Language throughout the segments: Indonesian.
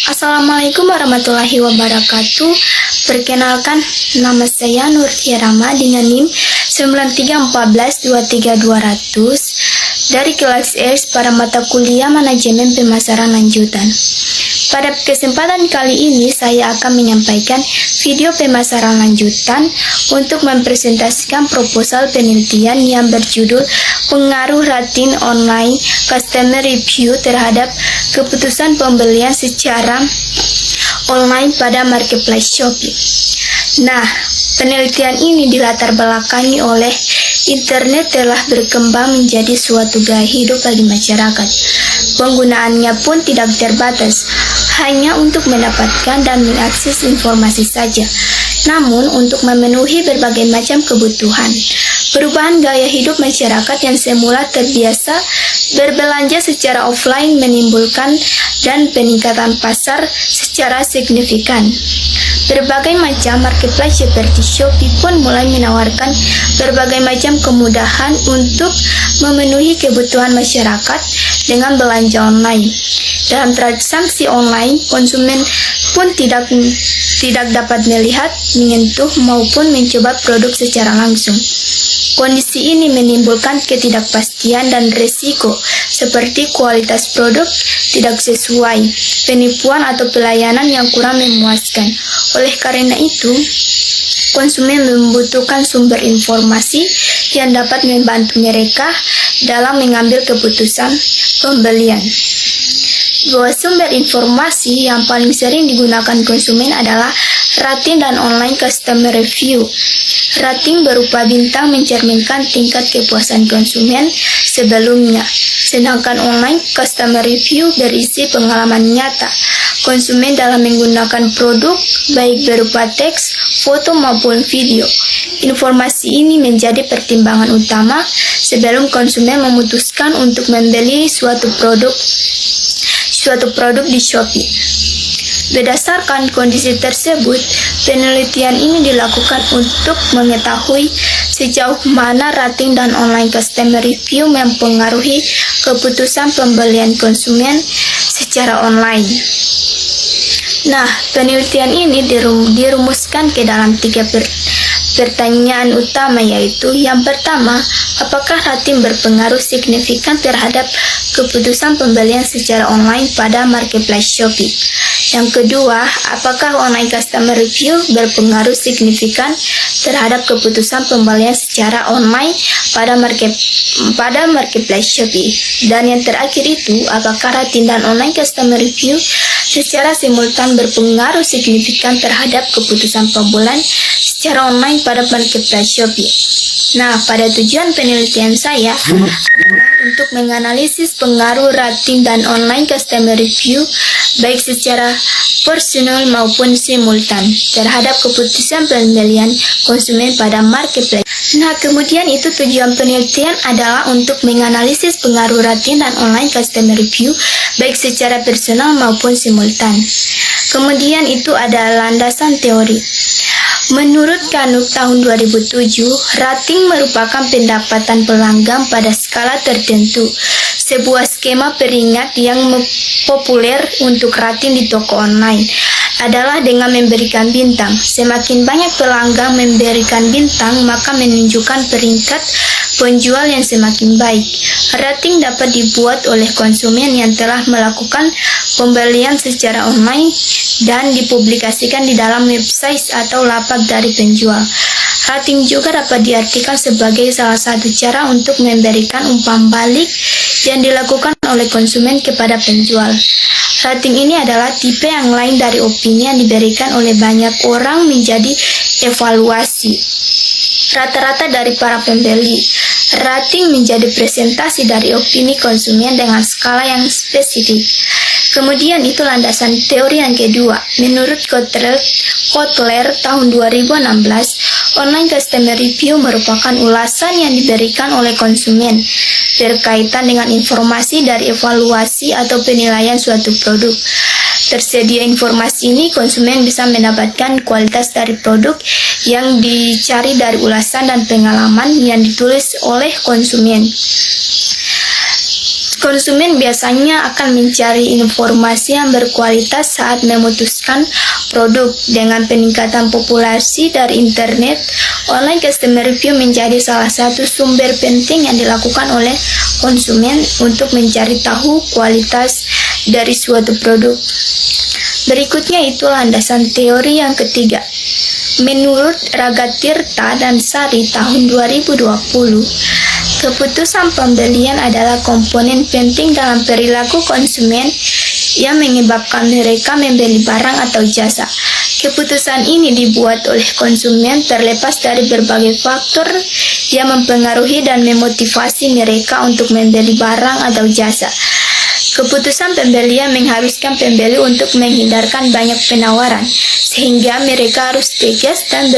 Assalamualaikum warahmatullahi wabarakatuh. Perkenalkan, nama saya Nur Rama dengan NIM 9314232200 dari kelas S pada mata kuliah Manajemen Pemasaran Lanjutan. Pada kesempatan kali ini saya akan menyampaikan video pemasaran lanjutan untuk mempresentasikan proposal penelitian yang berjudul Pengaruh Rating Online Customer Review terhadap keputusan pembelian secara online pada marketplace Shopee. Nah, penelitian ini dilatar belakangi oleh internet telah berkembang menjadi suatu gaya hidup bagi masyarakat. Penggunaannya pun tidak terbatas, hanya untuk mendapatkan dan mengakses informasi saja, namun untuk memenuhi berbagai macam kebutuhan. Perubahan gaya hidup masyarakat yang semula terbiasa berbelanja secara offline menimbulkan dan peningkatan pasar secara signifikan. Berbagai macam marketplace seperti Shopee pun mulai menawarkan berbagai macam kemudahan untuk memenuhi kebutuhan masyarakat dengan belanja online. Dalam transaksi online, konsumen pun tidak dapat melihat, menyentuh, maupun mencoba produk secara langsung. Kondisi ini menimbulkan ketidakpastian dan risiko, seperti kualitas produk tidak sesuai, penipuan atau pelayanan yang kurang memuaskan. Oleh karena itu, konsumen membutuhkan sumber informasi yang dapat membantu mereka dalam mengambil keputusan pembelian. Bahwa sumber informasi yang paling sering digunakan konsumen adalah rating dan online customer review. Rating berupa bintang mencerminkan tingkat kepuasan konsumen sebelumnya, sedangkan online customer review berisi pengalaman nyata konsumen dalam menggunakan produk, baik berupa teks, foto maupun video. Informasi ini menjadi pertimbangan utama sebelum konsumen memutuskan untuk membeli suatu produk di Shopee. Berdasarkan kondisi tersebut, penelitian ini dilakukan untuk mengetahui sejauh mana rating dan online customer review mempengaruhi keputusan pembelian konsumen secara online. Nah, penelitian ini dirumuskan ke dalam 3 pertanyaan utama, yaitu yang pertama, apakah rating berpengaruh signifikan terhadap keputusan pembelian secara online pada marketplace Shopee? Yang kedua, apakah online customer review berpengaruh signifikan terhadap keputusan pembelian secara online pada marketplace Shopee? Dan yang terakhir itu, apakah rating dan online customer review secara simultan berpengaruh signifikan terhadap keputusan pembelian secara online pada marketplace Shopee? Nah, pada tujuan penelitian saya adalah untuk menganalisis pengaruh rating dan online customer review baik secara personal maupun simultan terhadap keputusan pembelian konsumen pada marketplace. Nah, kemudian itu tujuan penelitian adalah untuk menganalisis pengaruh rating dan online customer review baik secara personal maupun simultan. Kemudian itu ada landasan teori. Menurut Kanuk tahun 2007, rating merupakan pendapatan pelanggan pada skala tertentu. Sebuah skema peringat yang populer untuk rating di toko online adalah dengan memberikan bintang. Semakin banyak pelanggan memberikan bintang, maka menunjukkan peringkat penjual yang semakin baik. Rating dapat dibuat oleh konsumen yang telah melakukan pembelian secara online dan dipublikasikan di dalam website atau lapak dari penjual. Rating juga dapat diartikan sebagai salah satu cara untuk memberikan umpan balik yang dilakukan oleh konsumen kepada penjual. Rating ini adalah tipe yang lain dari opini yang diberikan oleh banyak orang menjadi evaluasi rata-rata dari para pembeli. Rating menjadi presentasi dari opini konsumen dengan skala yang spesifik. Kemudian itu landasan teori yang kedua. Menurut Kotler tahun 2016, online customer review merupakan ulasan yang diberikan oleh konsumen berkaitan dengan informasi dari evaluasi atau penilaian suatu produk. Tersedia informasi ini, konsumen bisa mendapatkan kualitas dari produk yang dicari dari ulasan dan pengalaman yang ditulis oleh konsumen. Konsumen biasanya akan mencari informasi yang berkualitas saat memutuskan produk. Dengan peningkatan populasi dari internet, online customer review menjadi salah satu sumber penting yang dilakukan oleh konsumen untuk mencari tahu kualitas dari suatu produk. Berikutnya itu landasan teori yang ketiga. Menurut Ragatirta dan Sari tahun 2020, keputusan pembelian adalah komponen penting dalam perilaku konsumen yang menyebabkan mereka membeli barang atau jasa. Keputusan ini dibuat oleh konsumen terlepas dari berbagai faktor yang mempengaruhi dan memotivasi mereka untuk membeli barang atau jasa. Keputusan pembelian mengharuskan pembeli untuk menghindarkan banyak penawaran, sehingga mereka harus tegas dan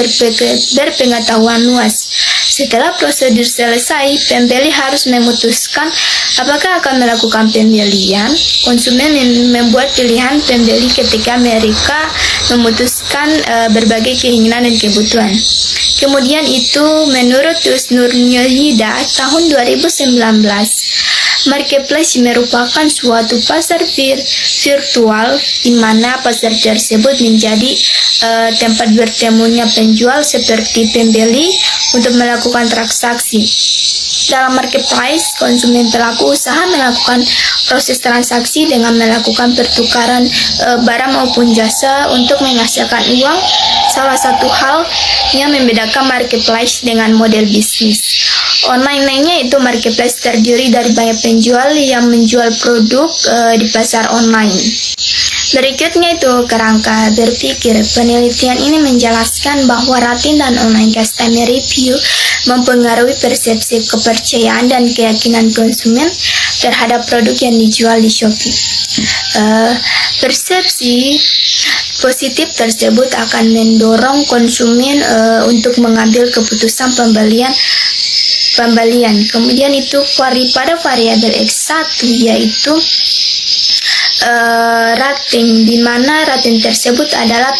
berpengetahuan luas. Setelah prosedur selesai, pembeli harus memutuskan apakah akan melakukan pembelian. Konsumen membuat pilihan pembeli ketika mereka memutuskan berbagai keinginan dan kebutuhan. Kemudian itu menurut Tusnur Nyolida tahun 2019, marketplace merupakan suatu pasar virtual di mana pasar tersebut menjadi tempat bertemunya penjual seperti pembeli untuk melakukan transaksi. Dalam marketplace, konsumen pelaku usaha melakukan proses transaksi dengan melakukan pertukaran barang maupun jasa untuk menghasilkan uang. Salah satu hal yang membedakan marketplace dengan model bisnis online lainnya itu marketplace terdiri dari banyak penjual yang menjual produk di pasar online. Berikutnya itu kerangka berpikir. Penelitian ini menjelaskan bahwa rating dan online customer review mempengaruhi persepsi kepercayaan dan keyakinan konsumen terhadap produk yang dijual di Shopee. Persepsi positif tersebut akan mendorong konsumen untuk mengambil keputusan pembelian. Kemudian itu pada variabel X1 yaitu rating, di mana rating tersebut adalah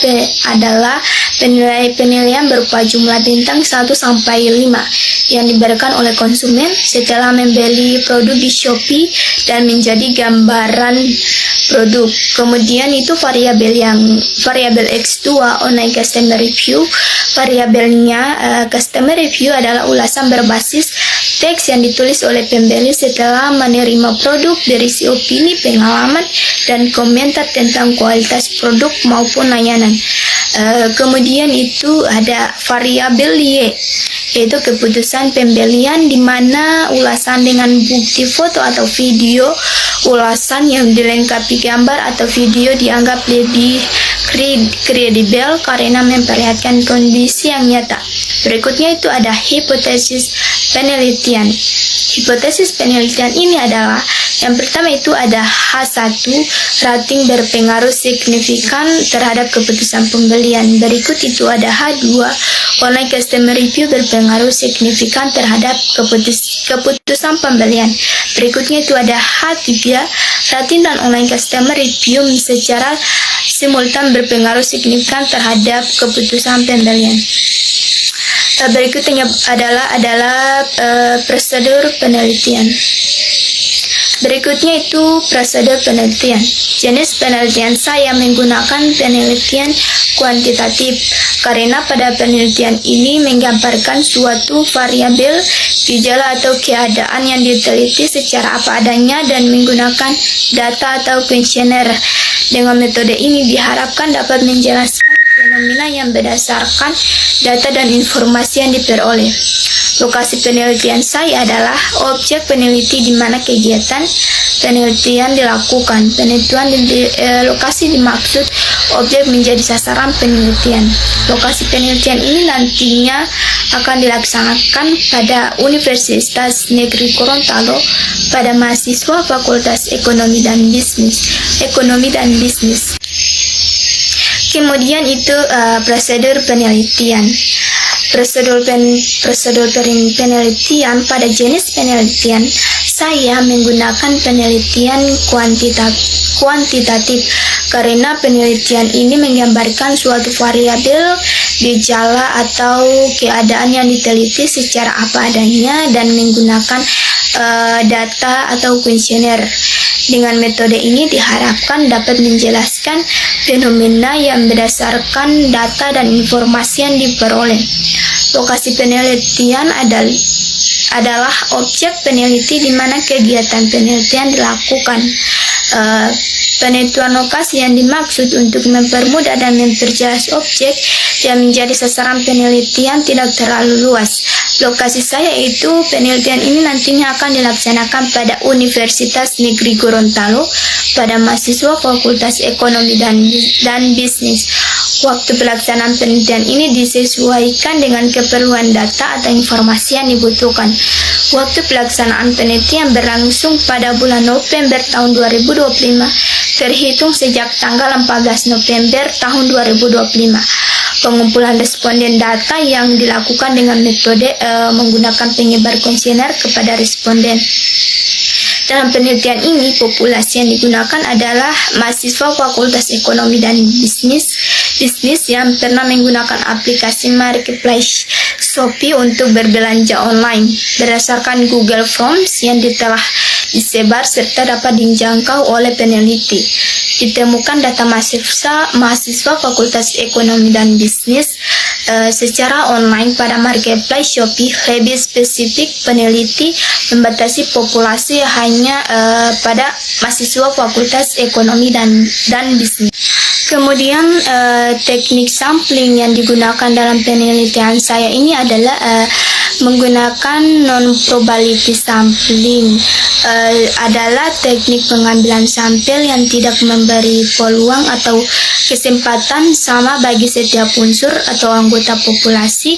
penilaian berupa jumlah bintang 1 sampai 5 yang diberikan oleh konsumen setelah membeli produk di Shopee dan menjadi gambaran produk. Kemudian itu variabel X2 online customer review. Variabelnya customer review adalah ulasan berbasis teks yang ditulis oleh pembeli setelah menerima produk, berisi opini, pengalaman, dan komentar tentang kualitas produk maupun layanan. Kemudian itu ada variabel Y, yaitu keputusan pembelian, di mana ulasan dengan bukti foto atau video. Ulasan yang dilengkapi gambar atau video dianggap lebih kredibel karena memperlihatkan kondisi yang nyata. Berikutnya itu ada hipotesis penelitian. Hipotesis penelitian ini adalah yang pertama itu ada H1, rating berpengaruh signifikan terhadap keputusan pembelian. Berikut itu ada H2, online customer review berpengaruh signifikan terhadap keputusan pembelian. Berikutnya itu ada H3, rating dan online customer review secara simultan berpengaruh signifikan terhadap keputusan pembelian. Berikutnya adalah prosedur penelitian. Berikutnya itu prosedur penelitian. Jenis penelitian saya menggunakan penelitian kuantitatif karena pada penelitian ini menggambarkan suatu variabel, gejala atau keadaan yang diteliti secara apa adanya dan menggunakan data atau kuesioner. Dengan metode ini diharapkan dapat menjelaskan fenomena yang berdasarkan data dan informasi yang diperoleh. Lokasi penelitian saya adalah objek peneliti di mana kegiatan penelitian dilakukan. Penentuan lokasi dimaksud objek menjadi sasaran penelitian. Lokasi penelitian ini nantinya akan dilaksanakan pada Universitas Negeri Gorontalo pada mahasiswa Fakultas Ekonomi dan Bisnis. Kemudian itu prosedur penelitian. Prosedur penelitian pada jenis penelitian saya menggunakan penelitian kuantitatif karena penelitian ini menggambarkan suatu variabel, gejala atau keadaan yang diteliti secara apa adanya dan menggunakan data atau kuesioner. Dengan metode ini diharapkan dapat menjelaskan fenomena yang berdasarkan data dan informasi yang diperoleh. Lokasi penelitian adalah objek peneliti di mana kegiatan penelitian dilakukan. Penentuan lokasi yang dimaksud untuk mempermudah dan memperjelas objek yang menjadi sasaran penelitian tidak terlalu luas. Lokasi saya itu penelitian ini nantinya akan dilaksanakan pada Universitas Negeri Gorontalo pada mahasiswa Fakultas Ekonomi dan Bisnis. Waktu pelaksanaan penelitian ini disesuaikan dengan keperluan data atau informasi yang dibutuhkan. Waktu pelaksanaan penelitian berlangsung pada bulan November tahun 2025, terhitung sejak tanggal 14 November tahun 2025. Pengumpulan responden data yang dilakukan dengan metode menggunakan penyebar kuesioner kepada responden. Dalam penelitian ini, populasi yang digunakan adalah mahasiswa Fakultas Ekonomi dan Bisnis yang pernah menggunakan aplikasi marketplace Shopee untuk berbelanja online berdasarkan Google Forms yang telah disebar serta dapat dijangkau oleh peneliti. Ditemukan data mahasiswa Fakultas Ekonomi dan Bisnis secara online pada marketplace Shopee. Lebih spesifik, peneliti membatasi populasi hanya pada mahasiswa Fakultas Ekonomi dan Bisnis. Kemudian teknik sampling yang digunakan dalam penelitian saya ini adalah menggunakan non-probability sampling. Adalah teknik pengambilan sampel yang tidak memberi peluang atau kesempatan sama bagi setiap unsur atau anggota populasi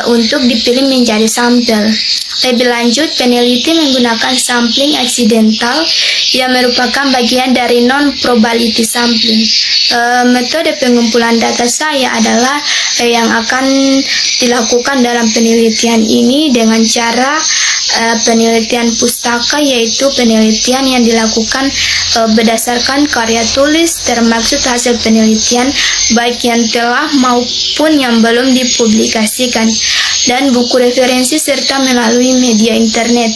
untuk dipilih menjadi sampel. Lebih lanjut, peneliti menggunakan sampling aksidental yang merupakan bagian dari non-probability sampling. Metode pengumpulan data saya adalah yang akan dilakukan dalam penelitian ini dengan cara penelitian pustaka, yaitu penelitian yang dilakukan berdasarkan karya tulis termaksud hasil penelitian baik yang telah maupun yang belum dipublikasikan, dan buku referensi serta melalui media internet.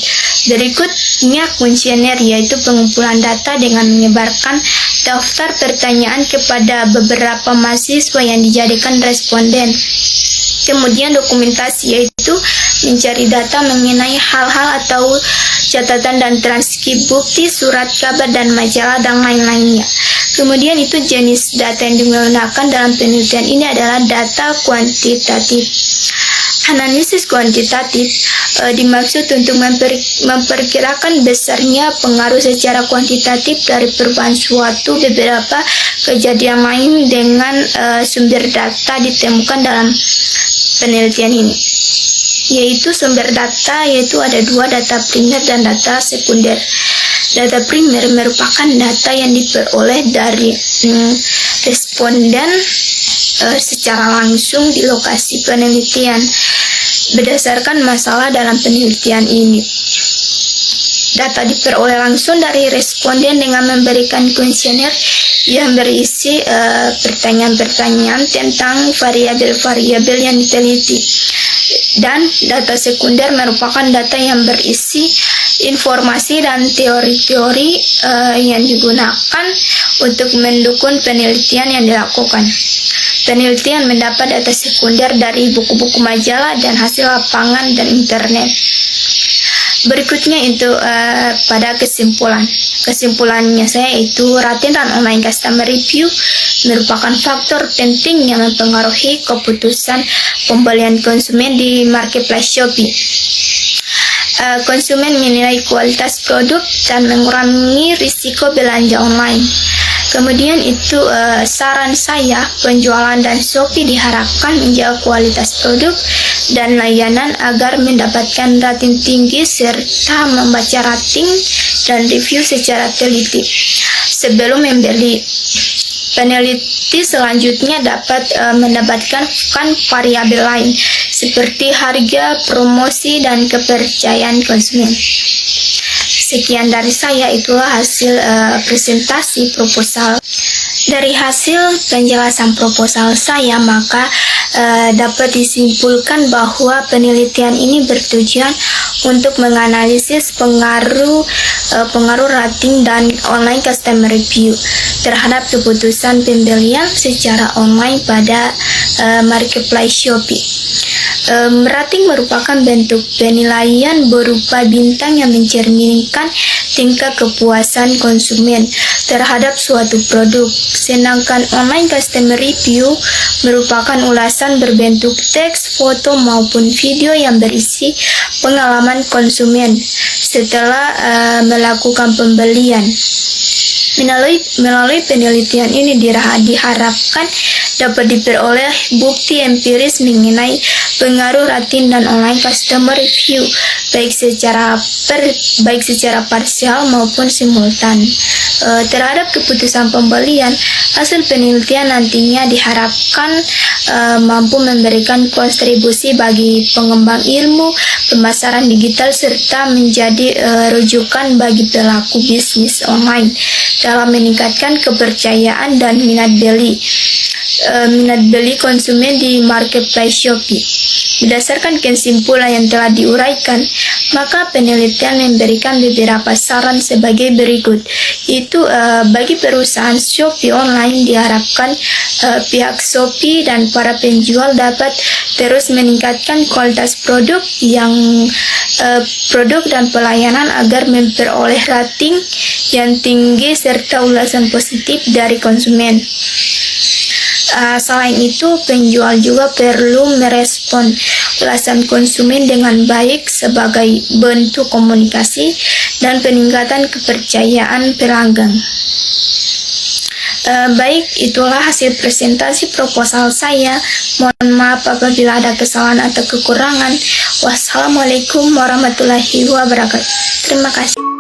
Berikutnya kuesioner, yaitu pengumpulan data dengan menyebarkan daftar pertanyaan kepada beberapa mahasiswa yang dijadikan responden. Kemudian dokumentasi, yaitu mencari data mengenai hal-hal atau catatan dan transkrip bukti, surat kabar dan majalah dan lain-lainnya. Kemudian itu jenis data yang digunakan dalam penelitian ini adalah data kuantitatif. Analisis kuantitatif dimaksud untuk memperkirakan besarnya pengaruh secara kuantitatif dari perubahan suatu beberapa kejadian lain dengan sumber data ditemukan dalam penelitian ini. Yaitu sumber data, yaitu ada dua, data primer dan data sekunder. Data primer merupakan data yang diperoleh dari responden secara langsung di lokasi penelitian berdasarkan masalah dalam penelitian ini. Data diperoleh langsung dari responden dengan memberikan kuesioner yang berisi pertanyaan-pertanyaan tentang variabel-variabel yang diteliti. Dan data sekunder merupakan data yang berisi informasi dan teori-teori yang digunakan untuk mendukung penelitian yang dilakukan. Penelitian mendapat data sekunder dari buku-buku majalah dan hasil lapangan dan internet. Berikutnya itu pada kesimpulan. Kesimpulannya saya itu rating dan online customer review merupakan faktor penting yang mempengaruhi keputusan pembelian konsumen di marketplace Shopee. Konsumen menilai kualitas produk dan mengurangi risiko belanja online. Kemudian itu saran saya, penjualan dan Shopee diharapkan menjaga kualitas produk dan layanan agar mendapatkan rating tinggi serta membaca rating dan review secara teliti sebelum membeli. Peneliti selanjutnya dapat mendapatkan variabel lain seperti harga, promosi, dan kepercayaan konsumen. Sekian dari saya, itulah hasil presentasi proposal. Dari hasil penjelasan proposal saya, maka dapat disimpulkan bahwa penelitian ini bertujuan untuk menganalisis pengaruh rating dan online customer review terhadap keputusan pembelian secara online pada marketplace Shopee. Rating merupakan bentuk penilaian berupa bintang yang mencerminkan tingkat kepuasan konsumen terhadap suatu produk, sedangkan online customer review merupakan ulasan berbentuk teks, foto, maupun video yang berisi pengalaman konsumen setelah melakukan pembelian. Melalui penelitian ini diharapkan dapat diperoleh bukti empiris mengenai pengaruh rating dan online customer review baik secara parsial maupun simultan terhadap keputusan pembelian. Hasil penelitian nantinya diharapkan mampu memberikan kontribusi bagi pengembang ilmu pemasaran digital serta menjadi rujukan bagi pelaku bisnis online dalam meningkatkan kepercayaan dan minat beli konsumen di marketplace Shopee. Berdasarkan kesimpulan yang telah diuraikan, maka penelitian memberikan beberapa saran sebagai berikut. Bagi perusahaan Shopee online diharapkan pihak Shopee dan para penjual dapat terus meningkatkan kualitas produk dan pelayanan agar memperoleh rating yang tinggi serta ulasan positif dari konsumen. Selain itu, penjual juga perlu merespon ulasan konsumen dengan baik sebagai bentuk komunikasi dan peningkatan kepercayaan pelanggan. Baik, itulah hasil presentasi proposal saya. Mohon maaf apabila ada kesalahan atau kekurangan. Wassalamualaikum warahmatullahi wabarakatuh. Terima kasih.